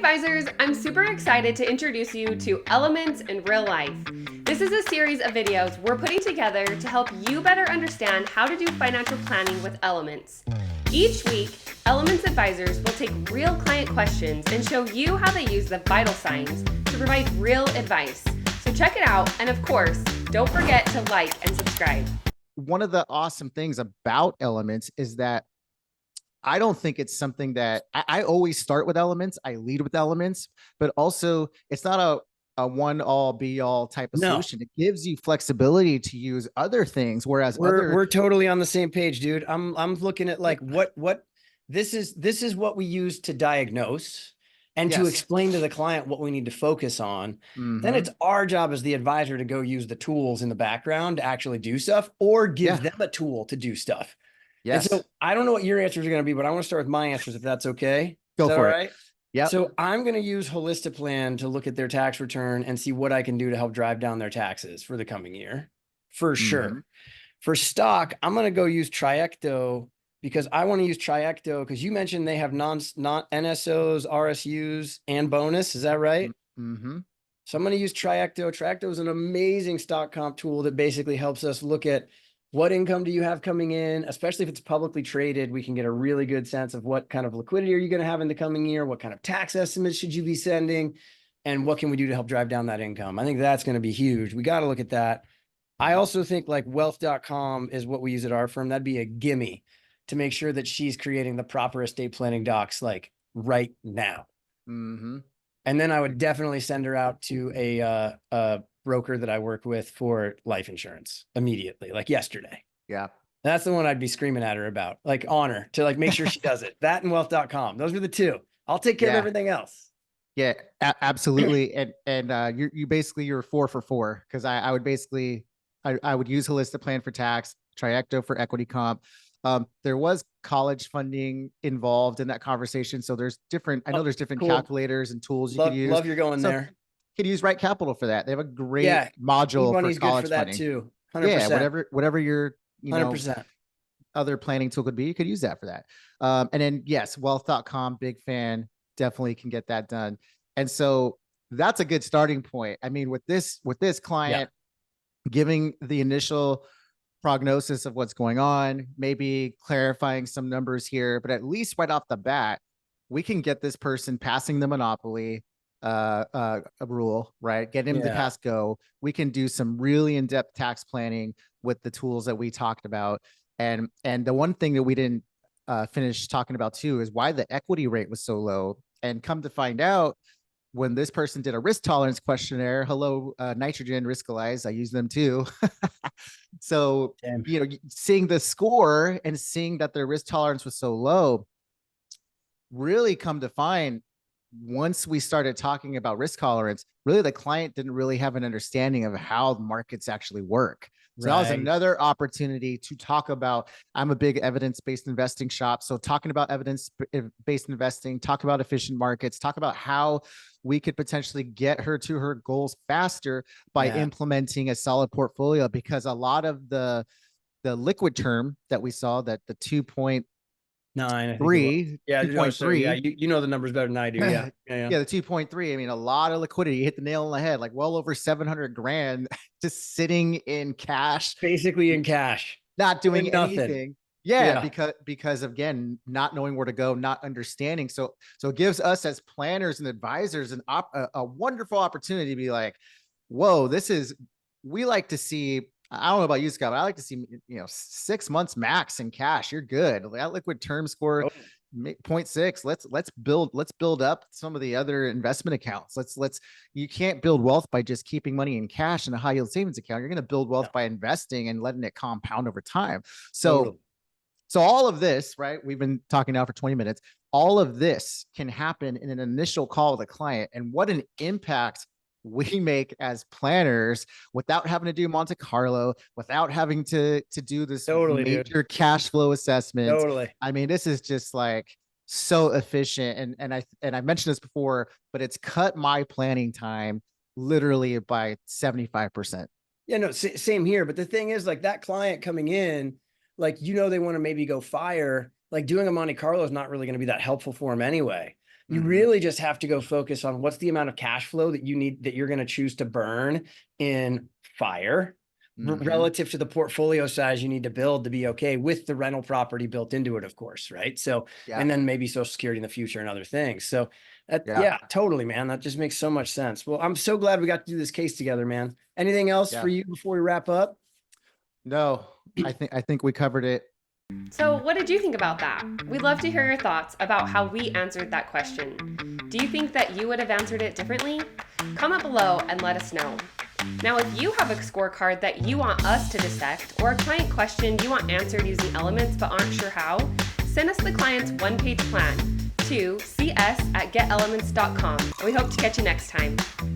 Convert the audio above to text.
advisors, I'm super excited to introduce you to Elements in Real Life. This is a series of videos we're putting together to help you better understand how to do financial planning with Elements. Each week, Elements advisors will take real client questions and show you how they use the vital signs to provide real advice. So check it out, and of course, don't forget to like and subscribe. One of the awesome things about Elements is that I don't think it's something that I always start with Elements. I lead with Elements, but also it's not a one all be all type of solution. It gives you flexibility to use other things. Whereas we're totally on the same page, dude. I'm looking at like what this is what we use to diagnose and to explain to the client what we need to focus on. Then it's our job as the advisor to go use the tools in the background to actually do stuff or give them a tool to do stuff. Yes. And so I don't know what your answers are going to be, but I want to start with my answers if that's okay. Go for it. Right? Yeah. So I'm going to use Holistiplan to look at their tax return and see what I can do to help drive down their taxes for the coming year. For sure. For stock, I'm going to go use Triecto because I want to use Triecto because you mentioned they have non NSOs, RSUs, and bonus. Is that right? So I'm going to use Triecto. Triecto is an amazing stock comp tool that basically helps us look at what income do you have coming in, especially if it's publicly traded. We can get a really good sense of what kind of liquidity are you going to have in the coming year? What kind of tax estimates should you be sending? And what can we do to help drive down that income? I think that's going to be huge. We got to look at that. I also think like wealth.com is what we use at our firm. That'd be a gimme to make sure that she's creating the proper estate planning docs like right now. And then I would definitely send her out to a broker that I work with for life insurance immediately, like yesterday. Yeah. That's the one I'd be screaming at her about, like on her to like make sure she does it. That and wealth.com. Those are the two. I'll take care of everything else. Yeah, absolutely. And you basically you're 4 for 4 because I would basically I would use Holistiplan for tax, Triecto for equity comp. There was college funding involved in that conversation. So there's different, I know there's different calculators and tools you could use. Love you're going there. Could use Right Capital for that. They have a great module for college funding too. 100%. Yeah, whatever your 100%. Other planning tool could be, you could use that for that. And then yes, wealth.com, big fan, definitely can get that done. And so that's a good starting point. I mean, with this client giving the initial prognosis of what's going on, maybe clarifying some numbers here, but at least right off the bat, we can get this person passing the monopoly a rule, right? Get him to pass go. We can do some really in-depth tax planning with the tools that we talked about. And the one thing that we didn't finish talking about too is why the equity rate was so low. And come to find out, when this person did a risk tolerance questionnaire, hello, Nitrogen Riskalyze, I use them too. So, seeing the score and seeing that their risk tolerance was so low, really come to find, once we started talking about risk tolerance, really the client didn't really have an understanding of how markets actually work. So that was another opportunity to talk about, I'm a big evidence-based investing shop. So talking about evidence-based investing, talk about efficient markets, talk about how we could potentially get her to her goals faster by implementing a solid portfolio, because a lot of the liquid term that we saw, that the 2.3, you know the numbers better than I do. Yeah, the 2.3. I mean, a lot of liquidity. You hit the nail on the head, like well over 700 grand just sitting in cash, basically in cash, not doing anything. Because again, not knowing where to go, not understanding. So it gives us as planners and advisors a wonderful opportunity to be like, whoa, we like to see, I don't know about you, Scott, but I like to see, 6 months max in cash. You're good. That liquid term score, 0.6. Let's build up some of the other investment accounts. You can't build wealth by just keeping money in cash in a high yield savings account. You're going to build wealth by investing and letting it compound over time. So all of this, right? We've been talking now for 20 minutes. All of this can happen in an initial call with a client, and what an impact we make as planners without having to do Monte Carlo, without having to do this major cash flow assessment. I mean, this is just like so efficient. And I mentioned this before, but it's cut my planning time literally by 75%. Yeah, no, same here. But the thing is, like, that client coming in, like, they want to maybe go fire, like doing a Monte Carlo is not really going to be that helpful for them anyway. You really just have to go focus on what's the amount of cash flow that you need, that you're going to choose to burn in fire relative to the portfolio size you need to build to be okay with the rental property built into it, of course. Right. So, and then maybe Social Security in the future and other things. So that, yeah, totally, man. That just makes so much sense. Well, I'm so glad we got to do this case together, man. Anything else for you before we wrap up? No, I think we covered it. So what did you think about that? We'd love to hear your thoughts about how we answered that question. Do you think that you would have answered it differently? Comment below and let us know. Now, if you have a scorecard that you want us to dissect, or a client question you want answered using elements but aren't sure how, send us the client's one-page plan to cs@getelements.com, and we hope to catch you next time.